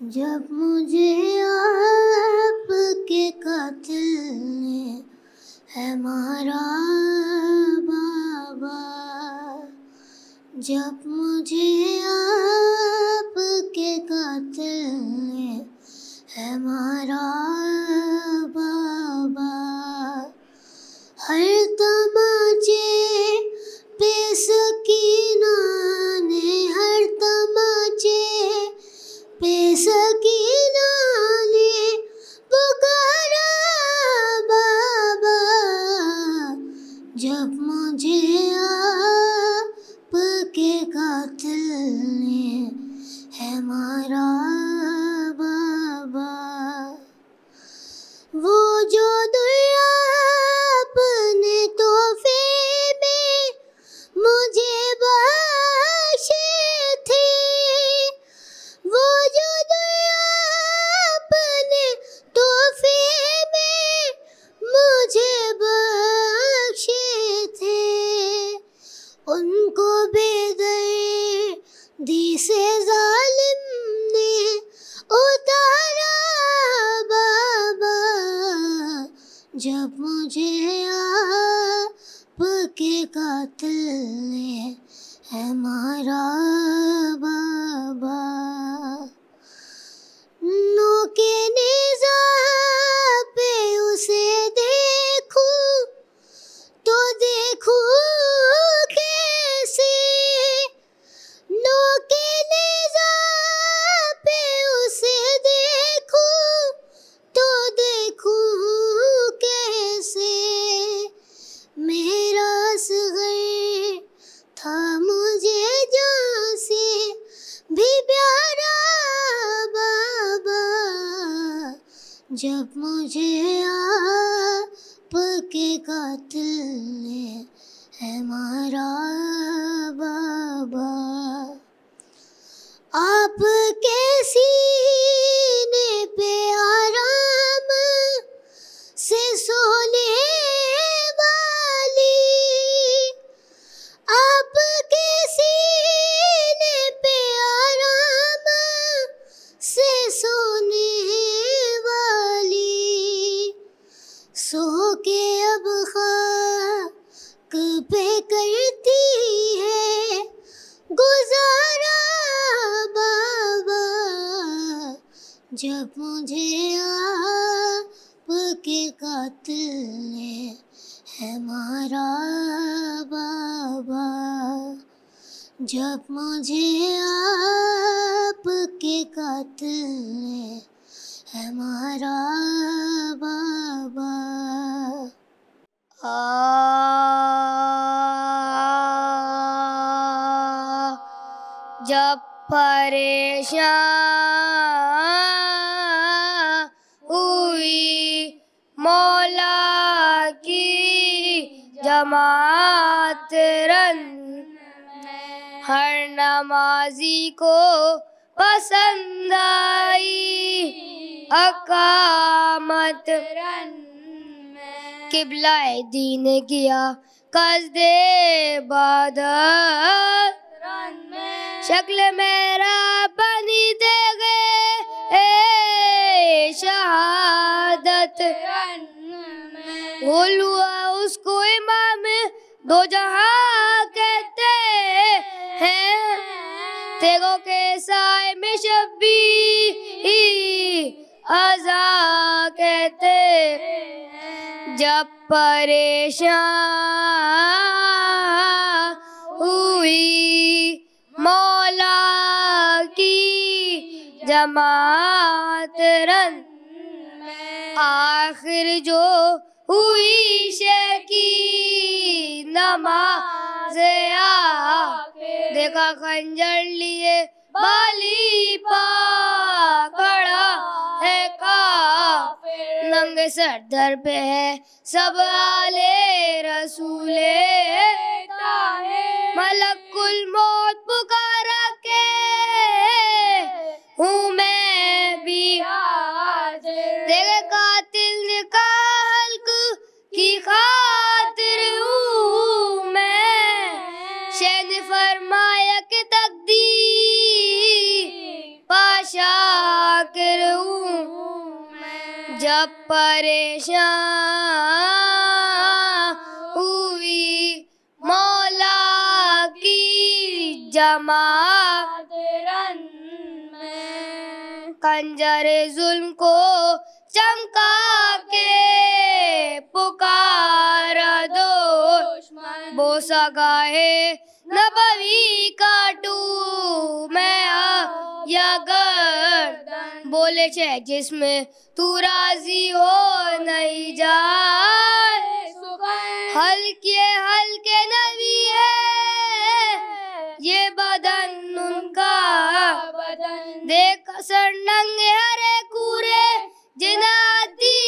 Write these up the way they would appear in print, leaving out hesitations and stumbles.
जब मुझे आपके कातिल ने है मारा बाबा, जब मुझे आपके कातिल ने है मारा बाबा, हर तमाचे पे सकीना ने, हर तमाचे पे सकीना ने पुकारा बाबा, जब मुझे आपके कातिल ने है मारा बाबा। वो जो दुआ अपने तोहफे में मुझे बख्शे थे, वो जो दुआ अपने तोहफे में मुझे बख्शे थे, उनको बेदर्दी से जालिम ने उतारा बाबा, जब मुझे आपके कातिल ने है मारा बाबा। नोके नेज़ा पे उसे देखूं तो देखूं कैसे, नोके नेज़ा पे उसे देखूं तो देखूं कैसे, मेरा असग़र था मुझे जान से भी प्यारा बाबा, जब मुझे आपके कातिल ने है मारा बाबा। आपके सीने पे आराम से सोने वाली, आपके सीने पे आराम से सोने वाली, सो के अब खाक पे करती है गुजारा बाबा, जब मुझे आपके कातिल ने है मारा बाबा, जब मुझे आपके कातिल ने है मारा बाबा। जब परेशान हुई मौला की जमात रन, हर नमाजी को पसंद आई अकामत रन, किबला दीन किया कसदे इबादत, शक्ल मेरा बनी दे गए शहादत, भूल हुआ उसको इमाम दो जहां कहते हैं, तेगों के साए में शब्बी अज़ा कहते, जब परेशान हुई मौला की जमात रन, आखिर जो हुई शेकी नमाज़ देखा खंजर लिए बाली पकड़ा है काफिर, नंगे सर दर पे है सब आले रसूले, मलकुल मौत पुकारा के हूँ मैं भी हाजिर, तेरे कातिल ने कहा हल्क की खातिर हूँ मैं, शह ने फरमाया कि तकदीर पाशा जब परेशान हुई मौला की जमात रन में, खंजरे जुल्म को चमका के पुकारा दुश्मन, बोसा गाहे नबवी काटू मैं या गर्दन, बोले छे जिसमें तू राजी हो नहीं जाए, हल्के हल्के नबी है ये बदन उनका बदन, देख सर नंगे हरे कूरे जिनाती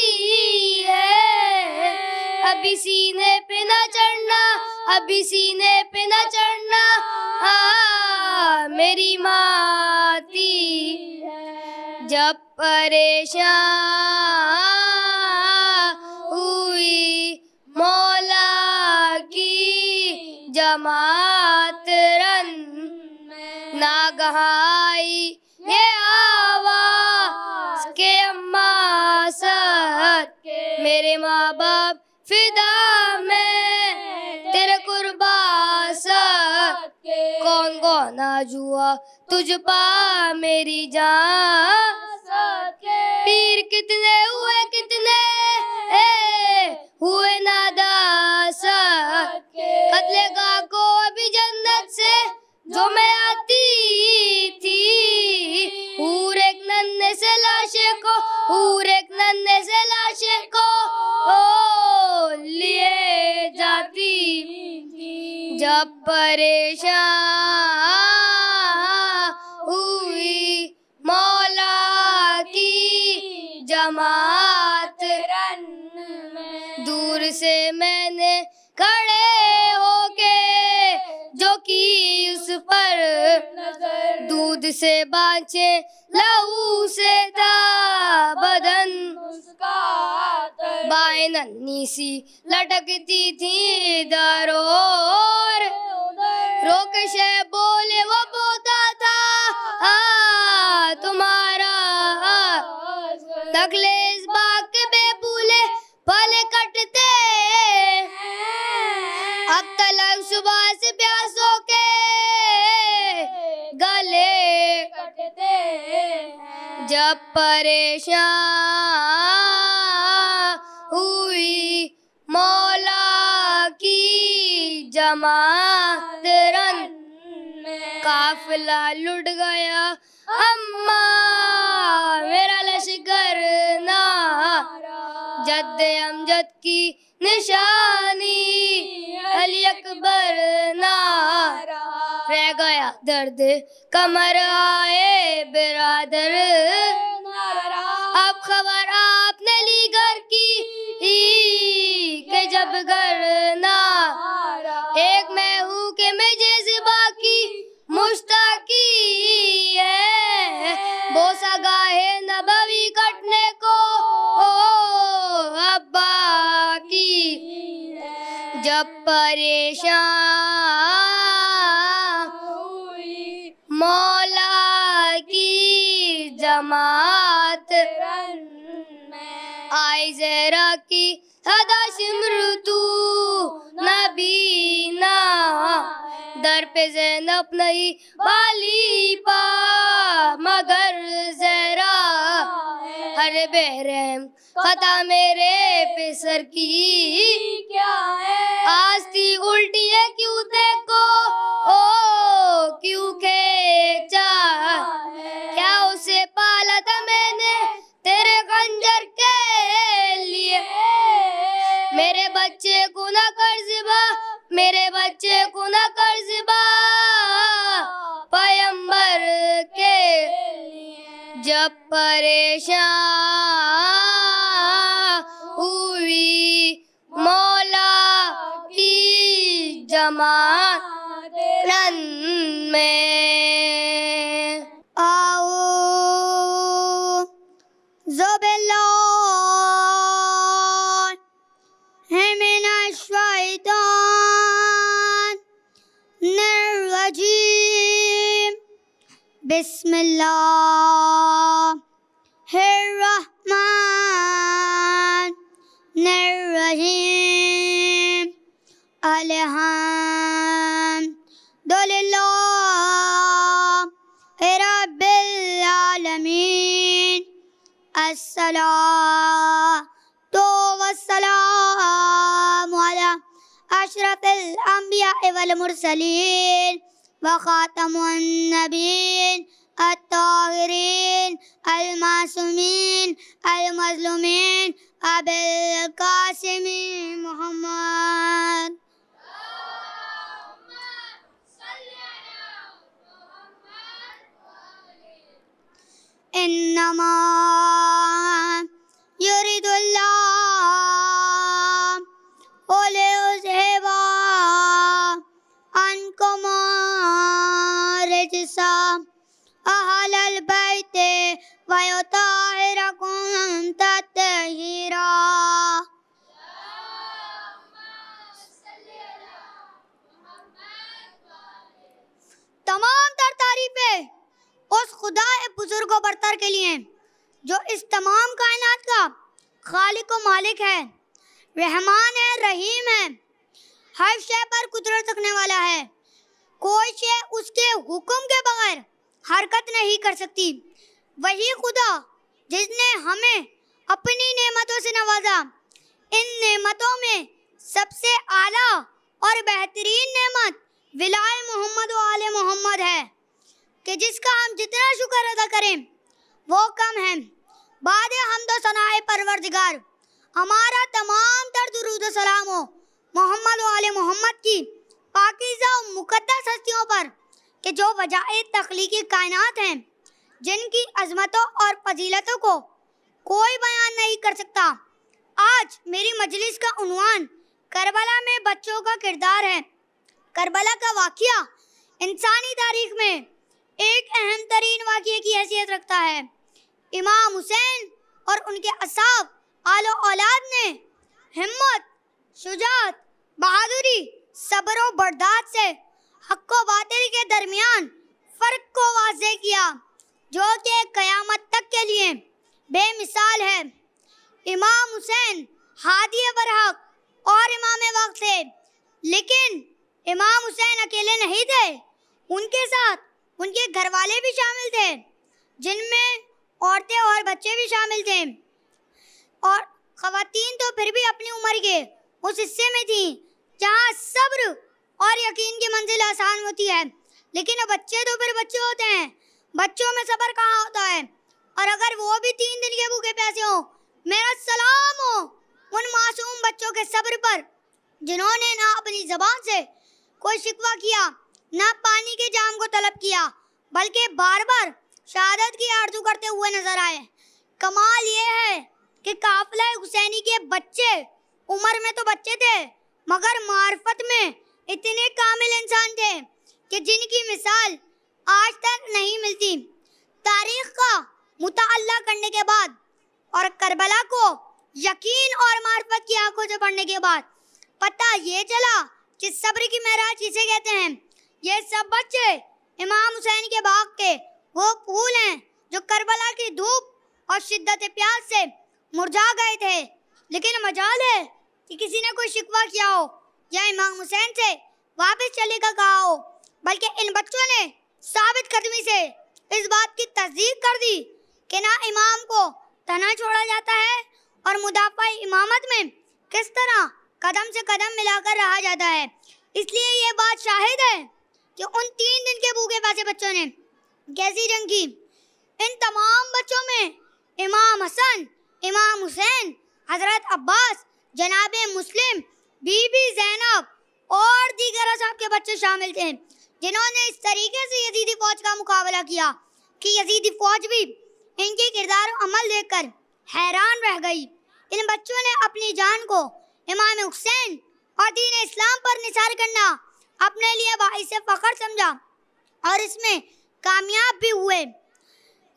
है, अभी सीने पे न चढ़ना, अभी सीने पे न चढ़ना, मेरी माती है। जब परेशान हुई मौला की जमात रन में, नागहाई ये आवाज के अम्मा सत के, मेरे माँ बाप फिदा में तेरे कुर्बा सत के, कौन कौन जुआ तुझ पा मेरी जान सत के, पीर कितने हुए नादा सत के, कत्ले का को अभी जन्नत से जो मैं आती थी, हूर एक नन्हे से लाशे को, हूर एक नन्हे से लाशे को लिए जाती थी। जब परेशान हुई मौला की जमात रन में, दूर से मैंने खड़े होके जो की उस पर नजर, दूध से बाँचे लहू से था बदन उसका, बाएं नन्ही सी लटकती थी इधर और, रोकशे बोले वो पोता था तुम्हारा, तकले इस बाग के बेबूले फल कटते अब तलक सुबह से प्यासों के गले कटते। जब परेशान हुई मौला की जमात रन में, काफिला लुट गया अम्मा मेरा लश्कर ना, जद्दे अमजद की निशानी अली अकबर ना, रह गया दर्द कमर आए बिरादर, अब खबर आपने ली घर की कि जब घर ना, एक मैं हूँ कि मैं जैसे बाकी मुश्ताकी है, बोसा गाहे नबवी कटने को अब बाकी। जब परेशान हुई मौला की जमात आई ज़हरा की सदा सिमरतू नबीना, दर पे ज़ैनब नहीं बाली पा मगर ज़हरा, हर बेरहम खता मेरे पे सर की क्या है, आस्ती उल्टी है क्यों देखो क्यों खेचा, क्या उसे पाला था मैंने तेरे खंजर के लिए, मेरे बच्चे को न कर्ज़बा, मेरे बच्चे को न कर्ज़बा पैगंबर के लिए। जब परेशान हुई मौला की जमात रन में, आओ बिस्मिल्लाहिर्रहमानिर्रहीम। अस्सलातो वस्सलामु अला अशरफिल अंबिया वल मुरसलीन व खातमुन नबीन अत्ताहिरीन अल मासूमीन अल मज़लूमीन अबुल कासिम मोहम्मद। इन्नमा युरिदुल्लाह लियुज़हिबा अन्कुम रिजसा अहलल बैति व युताहिरकुम तत्हीरा। तमाम तर तारीफें उस खुदा बुजुर्ग व बरतर के लिए जो इस तमाम कायनात का खालिक व मालिक है, रहमान है, रहीम है, हर शय पर कुदरत रखने वाला है। कोई शय उसके हुक्म के बगैर हरकत नहीं कर सकती। वही खुदा जिसने हमें अपनी नेमतों से नवाजा। इन नेमतों में सबसे आला और बेहतरीन नेमत विलाय मोहम्मद व आले मोहम्मद है कि जिसका हम जितना शुक्र अदा करें वो कम है। बाद हम्द व सनाए परवरदिगार, हमारा तमाम तर दुरूद व सलाम हो मोहम्मद व आले मोहम्मद की पाकीज़ा व मुक़द्दस हस्तियों पर कि जो वजाए तख्लीकी कायनात हैं, जिनकी अज़मतों और फजीलतों को कोई बयान नहीं कर सकता। आज मेरी मजलिस का उन्वान करबला में बच्चों का किरदार है। करबला का वाक़या इंसानी तारीख में एक अहम तरीन वाक़ये की हैसियत रखता है। इमाम हुसैन और उनके असहाब आलो औलाद ने हिम्मत, शुजाअत, बहादुरी, सब्र व बर्दाश्त से हक़ व बातिल के दरमियान फ़र्क को वाज़ेह किया, जो कि क़यामत तक के लिए बेमिसाल है। इमाम हुसैन हादी बरहक और इमाम वक्त थे, लेकिन इमाम हुसैन अकेले नहीं थे। उनके साथ उनके घर वाले भी शामिल थे, जिनमें औरतें और बच्चे भी शामिल थे। और ख़वातीन तो फिर भी अपनी उम्र के उस हिस्से में थीं जहाँ सब्र और यकीन की मंजिल आसान होती है। लेकिन बच्चे तो फिर बच्चे होते हैं, बच्चों में सब्र कहाँ होता है। और अगर वो भी 3 दिन के भूखे प्यासे हों, मेरा सलाम हो उन मासूम बच्चों के सब्र पर, जिन्होंने ना अपनी ज़बान से कोई शिकवा किया, ना पानी के जाम को तलब किया, बल्कि बार बार शहादत की आरज़ू करते हुए नजर आए। कमाल ये है कि काफिला हुसैनी के बच्चे उम्र में तो बच्चे थे, मगर मार्फत में इतने कामिल इंसान थे कि जिनकी मिसाल आज तक नहीं मिलती। तारीख का मुताल्ला करने के बाद और करबला को यकीन और मार्फत की आंखों से पढ़ने के बाद पता ये चला कि सब्र की महराज किसे कहते हैं। ये सब बच्चे इमाम हुसैन के बाग के वो फूल हैं जो करबला की धूप और शिद्दत प्यास से मुरझा गए थे। लेकिन मजाल है कि किसी ने कोई शिकवा किया हो या इमाम हुसैन से वापस चले का कहा हो, बल्कि इन बच्चों ने साबित कदमी से इस बात की तस्दीक कर दी कि ना इमाम को तना छोड़ा जाता है और मुदाफ़ा इमामत में किस तरह कदम से कदम मिलाकर रहा जाता है। इसलिए ये बात शाहिद है कि उन 3 दिन के भूखे प्यासे बच्चों ने कैसी जंग की। इन तमाम बच्चों में इमाम हसन, इमाम हुसैन, हजरत अब्बास, जनाबे मुस्लिम, बीबी ज़ैनब और दीगर असहाब के बच्चे शामिल थे, जिन्होंने इस तरीके से यजीदी फौज का मुकाबला किया कि यजीदी फौज भी इनके किरदार अमल देखकर हैरान रह गई। इन बच्चों ने अपनी जान को इमाम हुसैन और दीन इस्लाम पर निसार करना अपने लिए बाइस फ़ख्र समझा और इसमें कामयाब भी हुए।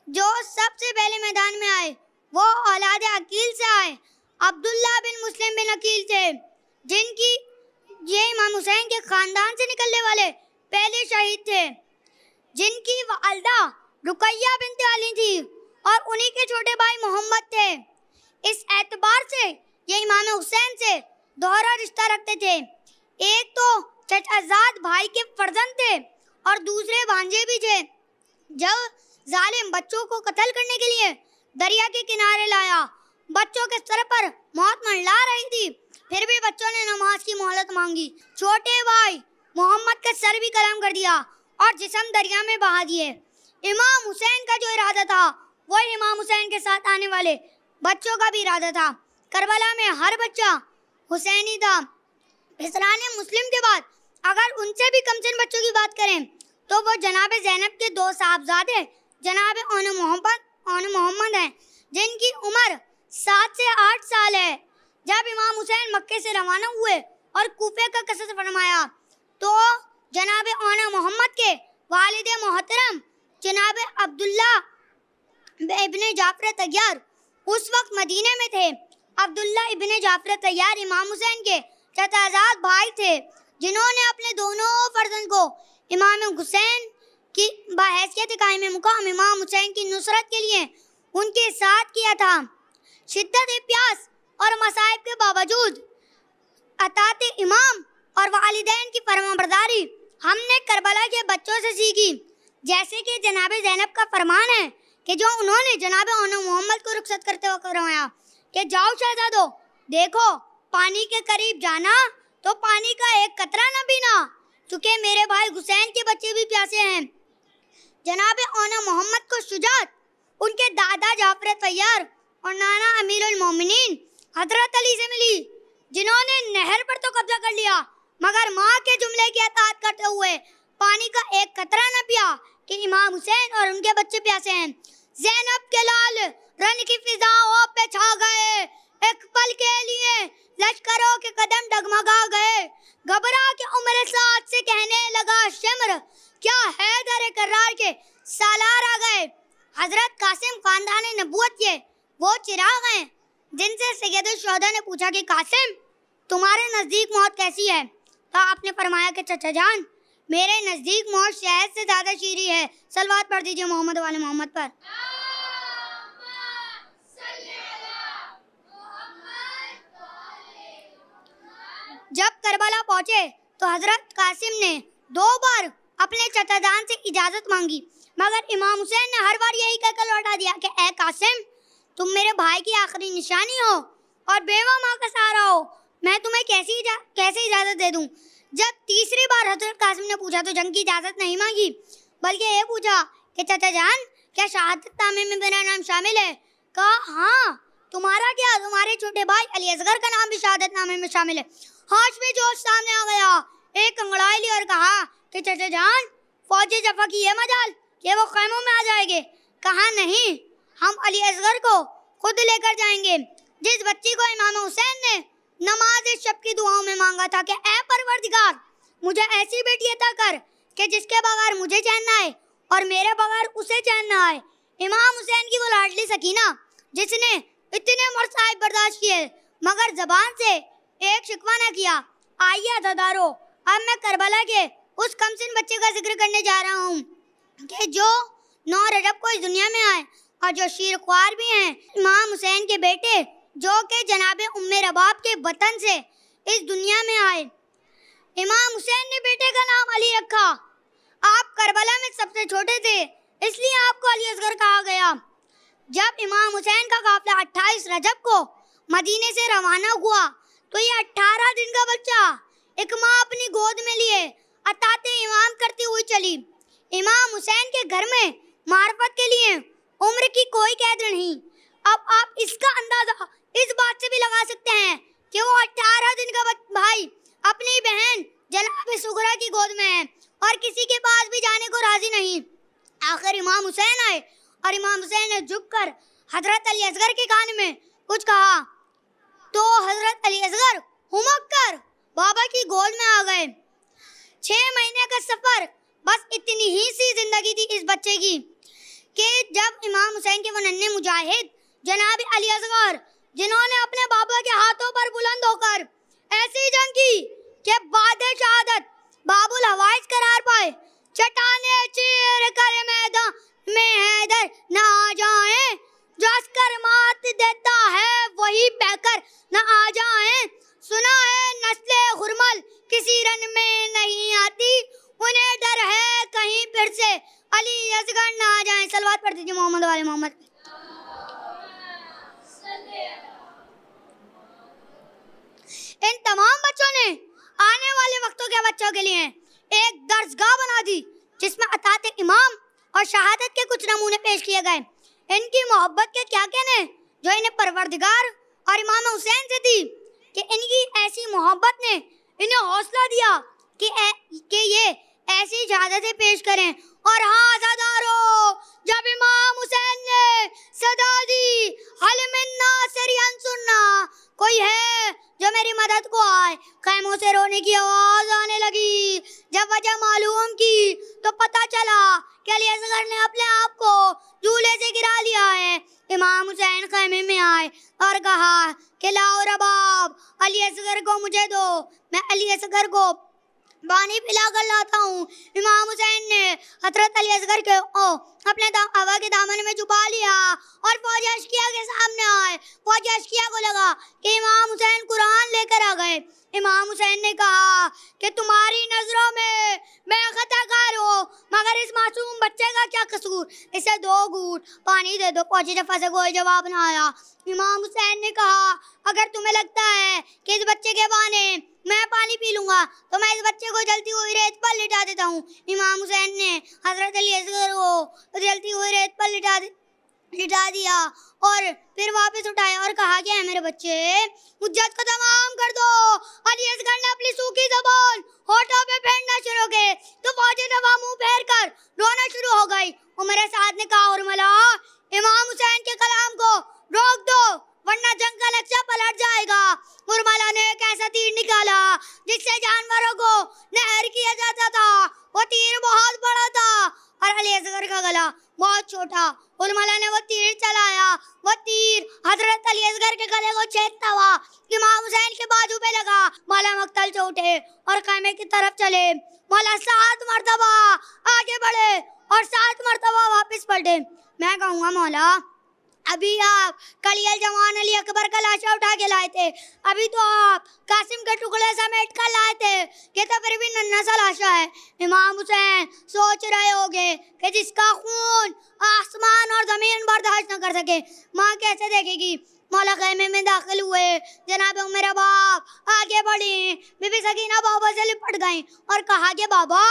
जो सबसे पहले मैदान में आए वो औलाद अकील से आए। अब्दुल्ला बिन मुस्लिम बिन अकील थे, जिनकी ये इमाम हुसैन के ख़ानदान से निकलने वाले पहले शहीद थे, जिनकी वालिदा रुकैया बिन्त अली थी और उन्हीं के छोटे भाई मोहम्मद थे। इस एतबार से ये इमाम हुसैन से दोहरा रिश्ता रखते थे। एक तो चचाजाद भाई के फर्जंद थे और दूसरे भांजे भी थे। जब जालिम बच्चों को कत्ल करने के लिए दरिया के किनारे लाया। बच्चों के सर पर मौत मंडला रही थी, फिर भी बच्चों ने नमाज की मोहलत मांगी। छोटे भाई मोहम्मद का सर भी कलम कर दिया और जिस्म दरिया में बहा दिए। इमाम हुसैन का जो इरादा था वही इमाम हुसैन के साथ आने वाले बच्चों का भी इरादा था। करबला में हर बच्चा हुसैनी था। इसराने मुस्लिम के बाद अगर उनसे भी कमसिन बच्चों की बात करें तो वो जनाब ज़ैनब के दो साहबजादे जनाब ओन मोहम्मद हैं, जिनकी उम्र 7 से 8 साल है। जब इमाम हुसैन मक्के से रवाना हुए और कूफे का कसस फरमाया तो जनाब ओन मोहम्मद के वालिद मोहतरम जनाब अब्दुल्ला इब्ने जाफर तैयार उस वक्त मदीने में थे। अब्दुल्ला इब्ने जाफर तैयार इमाम हुसैन के चचाजाद भाई थे, जिन्होंने अपने दोनों फर्जंद को इमाम हुसैन की बहैसियत कायम मुकाम इमाम हुसैन की नुसरत के लिए उनके साथ किया था। शिद्दत प्यास और मसाइब के बावजूद अताते इमाम और वालिदैन की फरमाबरदारी हमने करबला के बच्चों से सीखी। जैसे कि जनाब ज़ैनब का फरमान है कि जो उन्होंने जनाब ओन मोहम्मद को रुखसत करते वक्त फरमाया कि जाओ शहजादो, देखो पानी के करीब जाना तो पानी का एक कतरा न पीना, क्योंकि मेरे भाई हुसैन के बच्चे भी प्यासे हैं। जनाब ओन मोहम्मद को शुजात उनके दादा जाफर तैयार और नाना अमीरुल मोमिनीन हजरत अली से मिली, जिन्होंने नहर पर तो कब्जा कर लिया मगर माँ के जुमले की अताअत करते हुए पानी का एक कतरा न पिया कि इमाम हुसैन और उनके बच्चे प्यासे हैं। ज़ैनब के लाल रन की फिजाओं पे छा गए, एक पल के लिए लश्करों के कदम डगमगा गए। घबरा के उम्र साथ से कहने लगा शिमर, क्या है दर करार के सालार आ गए। हजरत कासिम खानदान नबूवत के वो चिराग हैं जिनसे सैयद शोहदा ने पूछा कि कासिम तुम्हारे नज़दीक मौत कैसी है, तो आपने फरमाया कि चचा जान मेरे नज़दीक मौत शहद से ज़्यादा शीरी है। सलवात पढ़ दीजिए मोहम्मद वाले मोहम्मद पर। जब करबला पहुंचे तो हजरत कासिम ने 2 बार अपने चचा जान से इजाज़त मांगी, मगर इमाम हुसैन ने हर बार यही कहकर लौटा दिया कि ए कासिम तुम मेरे भाई की आखिरी निशानी हो और बेवा माँ का सहारा हो, मैं तुम्हें कैसे इजाज़त दे दूँ। जब तीसरी बार हजरत कासिम ने पूछा तो जंग की इजाज़त नहीं मांगी, बल्कि ये पूछा कि चाचा जान क्या शहादतनामे में मेरा नाम शामिल है। कहा हाँ, तुम्हारा क्या, तुम्हारे छोटे भाई अली असगर का नाम भी शहादतनामे में शामिल है। होश में जोश सामने आ गया, एक अंगड़ाई ली और कहा कि चाचा जान फौजी जफा की ये मजाल कि वो खैमों में आ जाएंगे। कहा नहीं, हम अली असगर को खुद लेकर जाएंगे, जिस बच्ची को इमाम हुसैन ने नमाज शब की दुआओं में मांगा था कि ऐ परवरदिगार मुझे ऐसी बेटी अता कर कि जिसके बगैर मुझे चैन ना आए और मेरे बगैर उसे चैन ना आए। इमाम हुसैन की वो लाडली सकीना जिसने इतने मसाइब बर्दाश्त किए मगर जबान से एक शिकवा ना किया। आइए अज़ादारो, अब मैं करबला के उस कमसिन बच्चे का जिक्र करने जा रहा हूँ कि जो 9 रजब को इस दुनिया में आए और जो शीर ख्वार भी हैं। इमाम हुसैन के बेटे जो के जनाबे उम्मे रबाब के वतन से इस दुनिया में आए। इमाम हुसैन ने बेटे का नाम अली रखा। आप करबला में सबसे छोटे थे, इसलिए आपको अली असगर कहा गया। जब इमाम हुसैन का काफिला 28 रजब को मदीने से रवाना हुआ तो ये 18 दिन का बच्चा एक माँ अपनी गोद में लिए अताते इमाम करती हुई चली। इमाम हुसैन के घर में मार्फत के लिए उम्र की कोई कैद नहीं। अब आप इसका अंदाजा इस बात से भी लगा सकते हैं कि वो 18 दिन का भाई अपनी बहन जनाब सुगरा की गोद में है और किसी के पास भी जाने को राजी नहीं। आखिर इमाम हुसैन आए और इमाम हुसैन ने झुककर हजरत अली असगर के कान में कुछ कहा तो हजरत अली असगर हुमक कर बाबा की गोद में आ गए। 6 महीने का सफर, बस इतनी ही सी जिंदगी थी इस बच्चे की कि जब इमाम हुसैन के वो नन्हे मुजाहिद जनाब अली असगर जिन्होंने अपने बाबा के हाथों पर बुलंद होकर ऐसी जंग की कि बाद शहादत बाबुल हवाइज करार पाए, चट्टाने चीर कर मैदान में हैदर न आ जाए, जो अस्कर मात देता है वही बहकर न आ जाए। सुना है नस्ले गुरमल किसी रन में नहीं आती, उन्हें डर है कहीं फिर से अली असगर न आ जाए। सलवात पढ़ दीजिए मोहम्मद वाले मोहम्मद। इन तमाम बच्चों ने आने वाले वक्तों के बच्चों के लिए एक दर्सगाह बना दी जिसमें अतात इमाम और शहादत के कुछ नमूने पेश किए गए। इनकी मोहब्बत के क्या कहने जो इन्हें परवरदिगार और इमाम हुसैन से थी कि इनकी ऐसी मोहब्बत ने इन्हें हौसला दिया कि ये ऐसी शहादतें पेश करें। और हाँ आज़ादारों, जब इमाम हुसैन ने सदा दी हल मिन नासिरियन सुन्ना, कोई है जो मेरी मदद को आए, खैमों से रोने की आवाज आने लगी। जब वजह मालूम की तो पता चला कि अली असगर ने अपने आप को झूले से गिरा लिया है। इमाम हुसैन खैमे में आए और कहा कि लाओ रबाब, अली असगर को मुझे दो, मैं अली असगर को पानी पिला कर लाता हूँ। इमाम हुसैन ने हजरत अली असगर के अपने हवा के दामन में छुपा लिया और फौज अशकिया के सामने आए। फौज अशकिया को लगा कि इमाम हुसैन कुरान लेकर आ गए। इमाम हुसैन ने कहा कि तुम्हारी नजरों में मैं खताकार हूँ, मगर इस मासूम बच्चे का क्या कसूर, इसे 2 घूंट पानी दे दो। फौजी जफा से कोई जवाब ना आया। इमाम हुसैन ने कहा अगर तुम्हें लगता है कि इस बच्चे के बहाने मैं पानी पी लूंगा तो मैं इस बच्चे को जलती हुई रेत पर लिटा देता हूँ। इमाम हुसैन ने हजरत अली असगर को जलती हुई रेत पर लिटा दिया और फिर वापस उठाया और कहा कि है मेरे बच्चे, हुज्जत को तमाम कर दो। अली असगर ने अपनी सूखी ज़बान होठों पे फेरना शुरू की तो फौजी दफा मुंह फेर कर रोना शुरू हो गई। और मेरे साथ ने कहा उर्मिला, इमाम हुसैन के कलाम को रोक दो वरना जंग का लक्ष्य पलट जाएगा। उर्मिला ने एक ऐसा तीर निकाला जिससे जानवरों को नहर किया जाता था। वो तीर बहुत बड़ा था और अली असगर का गला बहुत छोटा। उर्मिला ने वो तीर चलाया, वो तीर हजरत अली असगर के गले को छेदता हुआ इमाम हुसैन के बाजू पे लगा। मौला मक्तल से उठे और खैमे की तरफ चले। मौला 7 मरतबा आगे बढ़े और 7 मरतबा वापस पलटे। मैं कहूँगा मौला, अभी आप कलियल जवान अली अकबर का लाशा उठा के लाए थे, अभी तो आप कासिम के टुकड़े समेट कर लाए थे, ये तो फिर भी नन्हा सा लाशा है। इमाम हुसैन सोच रहे होंगे कि जिसका खून आसमान और जमीन बर्दाश्त न कर सके, माँ कैसे देखेगी। मौला खैमे में दाखिल हुए। जनाब मेरा बाप आगे बढ़ी। बीबी सकीना बाबा से लिपट गई और कहा कि बाबा,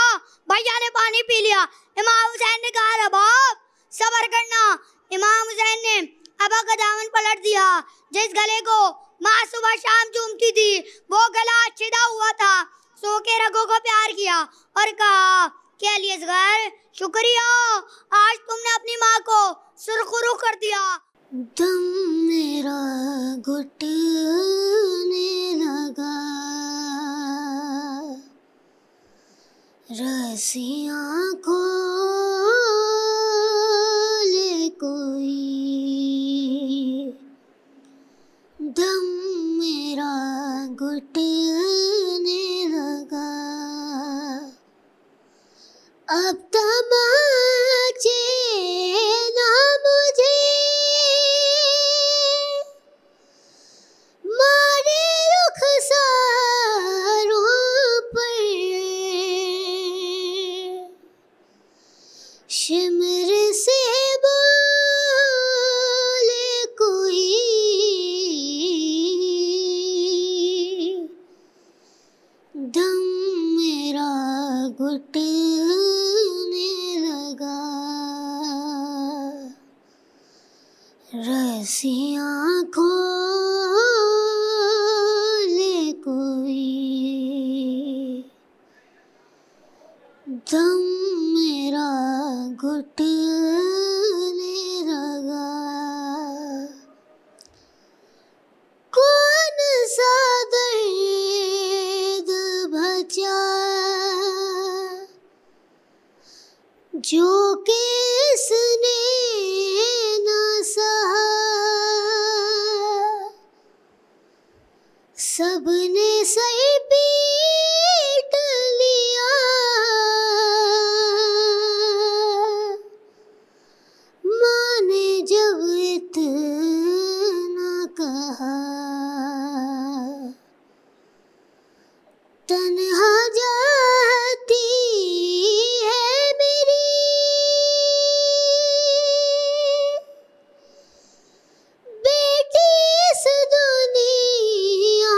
भैया ने पानी पी लिया। इमाम हुसैन ने कहा बाप सब्र करना। इमाम हुसैन ने अबा का दामन पलट दिया। जिस गले को माँ सुबह शाम चूमती थी वो गला छिदा हुआ था। सो के रगों को प्यार किया और कहा कि अली असगर शुक्रिया, आज तुमने अपनी माँ को सुरखरू कर दिया। दम मेरा घुटने लगा, रस्सियाँ खोले कोई, दम मेरा घुटने लगा। अब तमाचे ना मुझे मारे रुखसारों पर, शिमर से बोले कोई, दम मेरा घुटने लगा, रस्सियाँ खोले कोई, दम मेरा घुटने लगा। कौन सा दर्द बचा जो किसने न सहा, सबने सर पीट लिया, माँ ने जब इतना कहा, तन्हा जाती है मेरी बेटी इस दुनिया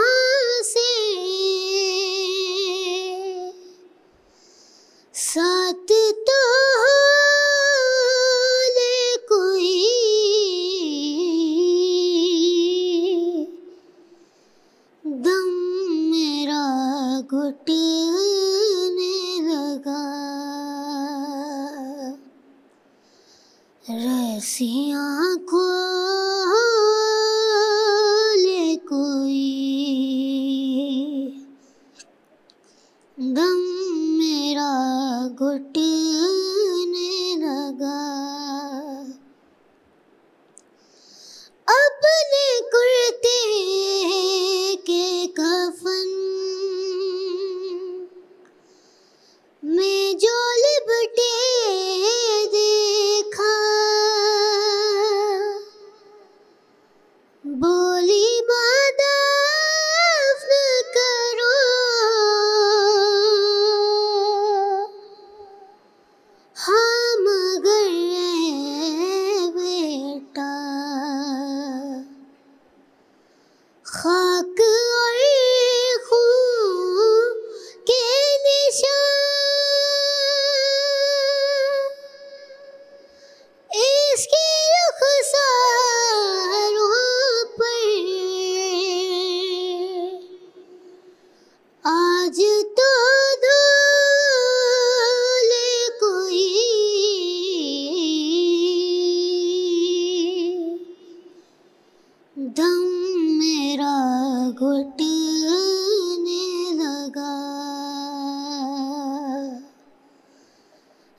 घुटने लगा। रस्सियाँ खोले कोई, दम मेरा घुटने लगा। अपने कुर्ते के कफन में जो लिपटे देखा, बोली माँ दफ्न करो, हाँ मगर बेटा खाक और खून के निशान इसके रुखसारों पर आज तो धोले कोई। दम मेरा घुटने लगा।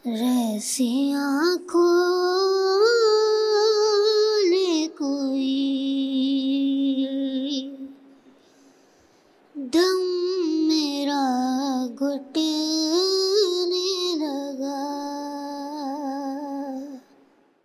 रस्सियाँ खो